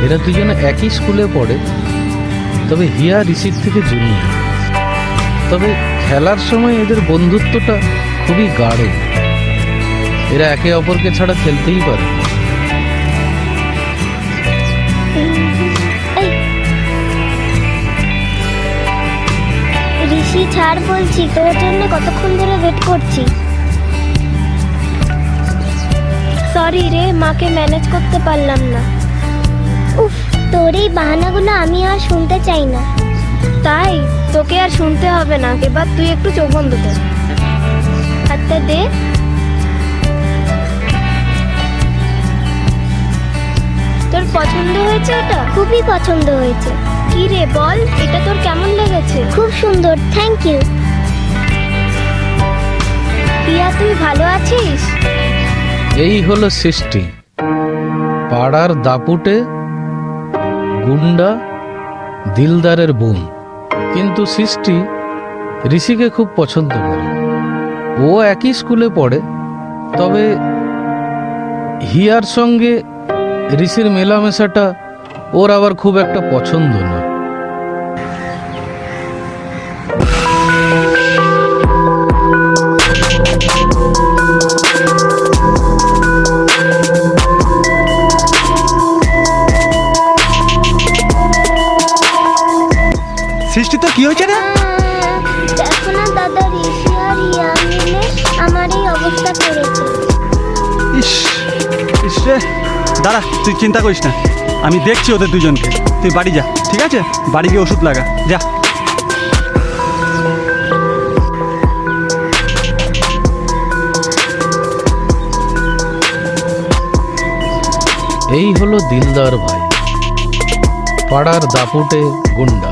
এরা দুজনে একই স্কুলে পড়ে, তবে হিয়া ঋষির থেকে জুনিয়র। তবে খেলার সময় এদের বন্ধুত্বটা খুবই গাঢ়। এরা একে অপরকে ছাড়া খেলতেই পারে না। ঋষি ছাড় বলছি, তোর জন্য কতক্ষণ ধরে ওয়েট করছি। সরি রে, মাকে ম্যানেজ করতে পারলাম না। উফ, তোর এই বাহানাগুলো আমি আর শুনতে চাই না। তাই তোকে আর শুনতে হবে না, এবার তুই একটু চোখ বন্ধ কর। হাতটা দে। তোর পছন্দ হয়েছে ওটা? খুবই পছন্দ হয়েছে। কি রে বল, এটা তোর কেমন লেগেছে? খুব সুন্দর, থ্যাংক ইউ। প্রিয়া, তুই ভালো আছিস? এই হলো সৃষ্টি, পাড়ার দাপুটে, গুন্ডা, দিলদারের বোন। কিন্তু সৃষ্টি ঋষিকে খুব পছন্দ করে। ও একই স্কুলে পড়ে, তবে হিয়ার সঙ্গে ঋষির মেলামেশাটা ওর আবার খুব একটা পছন্দ নয়। সৃষ্টি, তো কি হয়েছে রে? দেখো না দাদা, ঋষি আর হিয়া মিলে আমার এই অবস্থা করেছে। ইস ইস রে, দাঁড়া, তুই চিন্তা করিস না, আমি দেখছি ওদের দুজনকে। তুই বাড়ি যা, ঠিক আছে? বাড়ি গিয়ে ওষুধ লাগা, যা। এই হলো দিলদার ভাই, পাড়ার দাপুটে গুন্ডা।